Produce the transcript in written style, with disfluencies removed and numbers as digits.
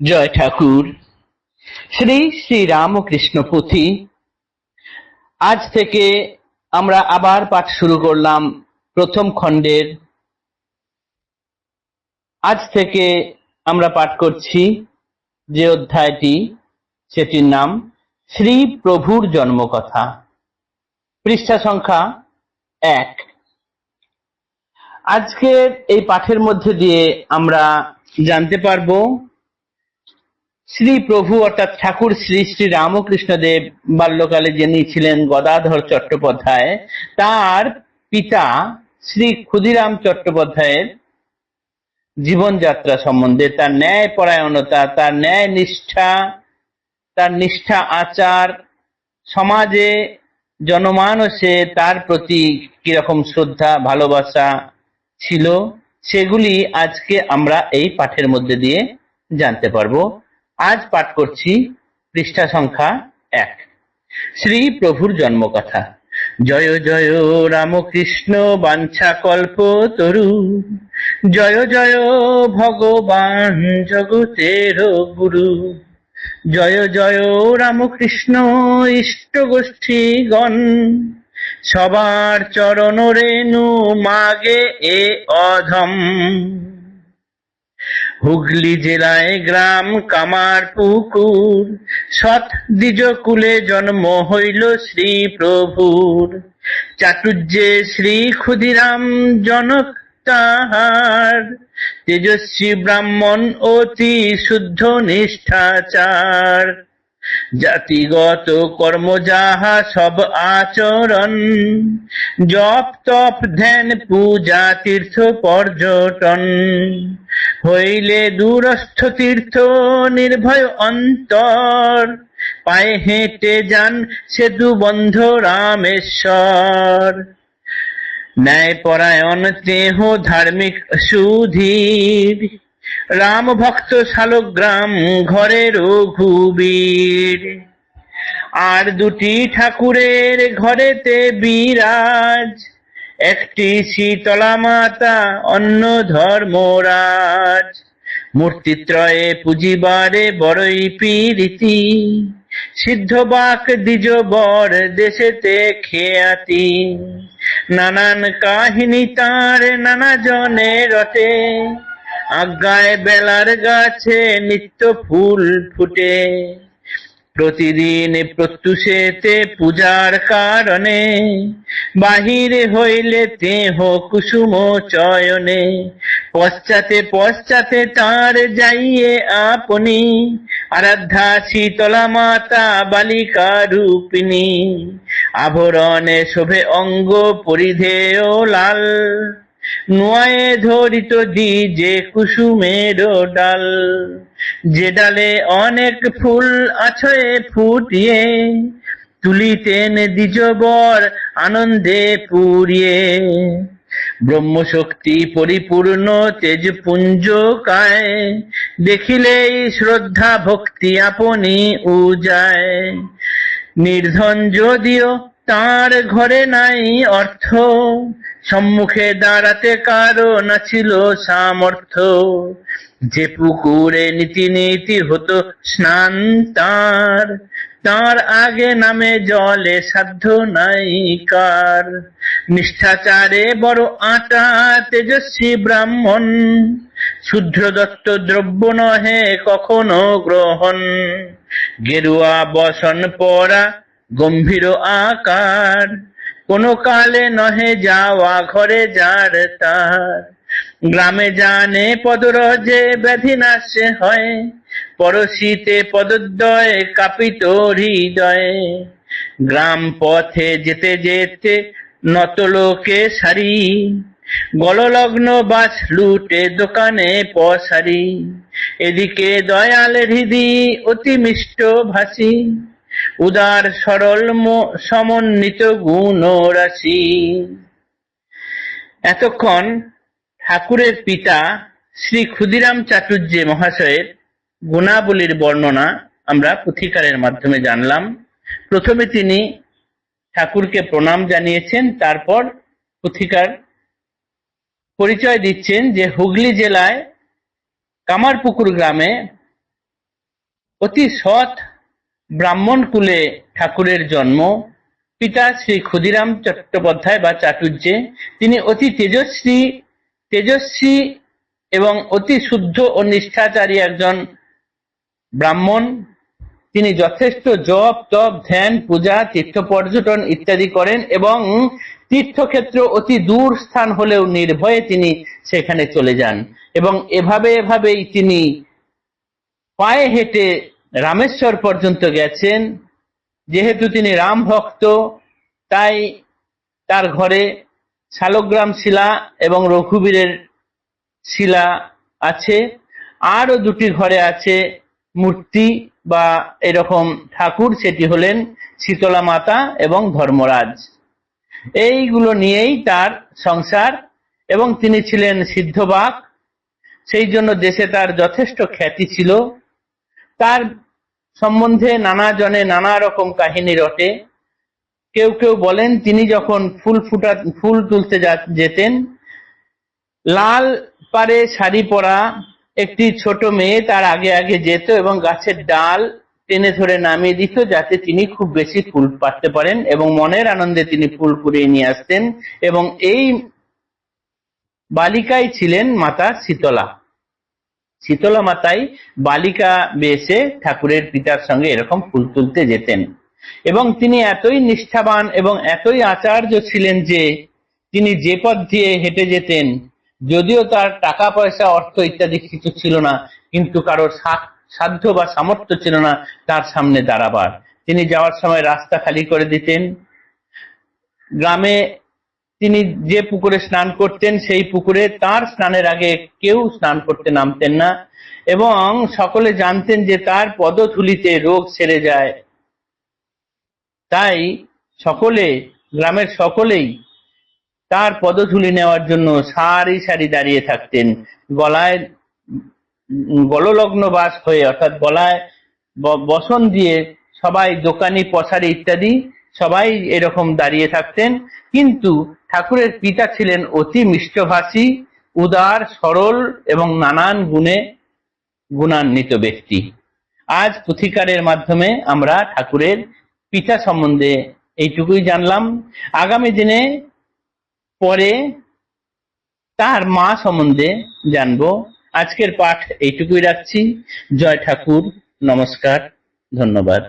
জয় ঠাকুর। শ্রী শ্রী রামকৃষ্ণ পুঁথি। আজ থেকে আমরা আবার পাঠ শুরু করলাম প্রথম খণ্ডের। আজ থেকে আমরা পাঠ করছি যে অধ্যায়টি, সেটির নাম শ্রী প্রভুর জন্মকথা, পৃষ্ঠা সংখ্যা 1। আজকের এই পাঠের মধ্যে দিয়ে আমরা জানতে পারবো শ্রী প্রভু অর্থাৎ ঠাকুর শ্রী শ্রী রামকৃষ্ণদেব বাল্যকালে যিনি ছিলেন গদাধর চট্টোপাধ্যায়, তার পিতা শ্রী ক্ষুদিরাম চট্টোপাধ্যায়ের জীবনযাত্রা সম্বন্ধে, তার ন্যায় পরায়ণতা, তার ন্যায় নিষ্ঠা, তার নিষ্ঠা আচার, সমাজে জনমানসে তার প্রতি কিরকম শ্রদ্ধা ভালোবাসা ছিল, সেগুলি আজকে আমরা এই পাঠের মধ্যে দিয়ে জানতে পারবো। আজ পাঠ করছি পৃষ্ঠা সংখ্যা 1, শ্রী প্রভুর জন্মকথা। জয় জয় রামকৃষ্ণ বাঞ্ছা কল্প তরু, জয় জয় ভগবান জগতের গুরু, জয় জয় রামকৃষ্ণ ইষ্ট গোষ্ঠীগণ, সবার চরণ রেণু মাগে এ অধম। হুগলি জেলায় গ্রাম কামারপুকুর, সৎ দ্বিজ কুলে জন্ম হইল শ্রী প্রভুর। চাটুর্যে শ্রী ক্ষুদিরাম জনক তাহার, তেজস্বী ব্রাহ্মণ অতি শুদ্ধ নিষ্ঠাচার। জাতিগত কর্ম যাহা সব আচরণ, জপ তপ ধ্যান পূজা তীর্থ পর্যটন। হইলে দূরস্থ তীর্থ নির্ভয় অন্তর, পায়ে হেঁটে যান সেতু বন্ধ রামেশ্বর। ন্যায় পরায়ণ স্নেহ ধার্মিক সুধীর, রাম ভক্ত শালগ্রাম ঘরে রঘুবীর। আর দুটি ঠাকুরের ঘরেতে বিরাজ, একটি শীতলা মাতা অন্য ধর্মরাজ। মূর্তিত্রয়ে পুজিবারে বড়ই প্রীতি, সিদ্ধবাক দ্বিজ বর দেশেতে খেয়াতি। নানান কাহিনী তার নানা জনে রটে, আজ্ঞায় বেলার গাছে নিত্য ফুল ফুটে। প্রতিদিন প্রত্যুষেতে পূজার কারণে, বাহিরে হইলে তেহ কুসুম চয়নে। পশ্চাতে পশ্চাতে তার যাইয়ে আপনি, আরাধ্যা শীতলা মাতা বালিকা রূপিণী। আভরণে শোভে অঙ্গ পরিধেয় লাল, নোয়ায়ে ধরিত যে কুসুমের ডাল। যে ডালে অনেক ফুল আছয়ে ফুটিয়ে, তুলিতেন দ্বিজ বর আনন্দে পুরিয়ে। ব্রহ্মশক্তি পরিপূর্ণ তেজ পুঞ্জ কায়, দেখিলেই শ্রদ্ধা ভক্তি আপনি উজায়। নির্ধন যদিও তার ঘরে নাই অর্থ, সম্মুখে দাঁড়াতে কারো না ছিল সামর্থ্য। যে পুকুরে নীতি নীতি হতো স্নান তার, তার আগে নামে জলে সাধ্য নাই কার। নিষ্ঠাচারে বড় আটা তেজস্বী ব্রাহ্মণ, শূদ্র দত্ত দ্রব্য নহে কখনো গ্রহণ। গেরুয়া বসন পরা গম্ভীর আকার, কোন কালে নহে যাওয়া ঘরে যার তার। গ্রামে জানে পদরজে ব্যাধি নাশে হয়, পরশিতে পদদ্বয় কাঁপিত হৃদয়ে। গ্রাম পথে যেতে যেতে নত লোকে সারি, গললগ্ন বাস লুটে দোকানে পসারি। এদিকে দয়াল হৃদি অতি মিষ্ট ভাসি, উদার সরল সমন্বিত গুণ রাশি। এতক্ষণ ঠাকুরের পিতা শ্রী ক্ষুদিরাম চাটুর্যে মহাশয়ের গুণাবলীর বর্ণনা আমরা পুথিকারের মাধ্যমে জানলাম। প্রথমে তিনি ঠাকুরকে প্রণাম জানিয়েছেন, তারপর পুথিকার পরিচয় দিচ্ছেন যে হুগলি জেলায় কামারপুকুর গ্রামে অতি সৎ ব্রাহ্মণ কুলে ঠাকুরের জন্ম। পিতা শ্রী ক্ষুদিরাম চট্টোপাধ্যায় বা চাটুর্যে, তিনি অতি তেজস্বী এবং অতি শুদ্ধ ও নিষ্ঠাচারী একজন ব্রাহ্মণ। তিনি যথেষ্ট জপ তপ ধ্যান পূজা তীর্থ পর্যটন ইত্যাদি করেন এবং তীর্থক্ষেত্র অতি দূর স্থান হলেও নির্ভয়ে তিনি সেখানে চলে যান এবং এভাবেই তিনি পায়ে হেঁটে রামেশ্বর পর্যন্ত গেছেন। যেহেতু তিনি রাম ভক্ত, তাই তার ঘরে শালগ্রাম শিলা এবং রঘুবীরের শিলা আছে। আরো দুটি ঘরে আছে মূর্তি বা এরকম ঠাকুর, সেটি হলেন শীতলা মাতা এবং ধর্মরাজ। এইগুলো নিয়েই তার সংসার এবং তিনি ছিলেন সিদ্ধবাক, সেই জন্য দেশে তার যথেষ্ট খ্যাতি ছিল। তার সম্বন্ধে নানা জনে নানা রকম কাহিনী রটে। কেউ কেউ বলেন তিনি যখন ফুল তুলতে যেতেন, লাল পাড়ে শাড়ি পরা একটি ছোট মেয়ে তার আগে আগে যেত এবং গাছের ডাল টেনে ধরে নামিয়ে দিত যাতে তিনি খুব বেশি ফুল পাড়তে পারেন এবং মনের আনন্দে তিনি ফুল কুড়িয়ে নিয়ে আসতেন। এবং এই বালিকাই ছিলেন মাতা শীতলা মাতাই বালিকা বেশে ঠাকুরের পিতার সঙ্গে এরকম ফুল তুলতে যেতেন। এবং তিনি এতই নিষ্ঠাবান এবং এতই আচার্য ছিলেন যে তিনি যে পথ দিয়ে হেঁটে যেতেন, যদিও তার টাকা পয়সা অর্থ ইত্যাদি কিছু ছিল না, কিন্তু কারোর সাধ্য বা সামর্থ্য ছিল না তার সামনে দাঁড়াবার। তিনি যাওয়ার সময় রাস্তা খালি করে দিতেন। গ্রামে তিনি যে পুকুরে স্নান করতেন সেই পুকুরে তার স্নানের আগে কেউ স্নান করতে নামতেন না এবং সকলে জানতেন যে তার পদধূলিতে রোগ সেরে যায়। তাই গ্রামের সকলেই তার পদধূলি নেওয়ার জন্য সারি সারি দাঁড়িয়ে থাকতেন, গলায় গললগ্ন বাস হয়ে, অর্থাৎ গলায় বসন দিয়ে সবাই, দোকানি পশারি ইত্যাদি সবাই এরকম দাঁড়িয়ে থাকতেন। কিন্তু ঠাকুরের পিতা ছিলেন অতি মিষ্টভাষী, উদার, সরল এবং নানান গুণে গুণান্বিত ব্যক্তি। আজ পুথিকারের মাধ্যমে আমরা ঠাকুরের পিতা সম্বন্ধে এইটুকুই জানলাম। আগামী দিনে পরে তার মা সম্বন্ধে জানবো। আজকের পাঠ এইটুকুই রাখছি। জয় ঠাকুর, নমস্কার, ধন্যবাদ।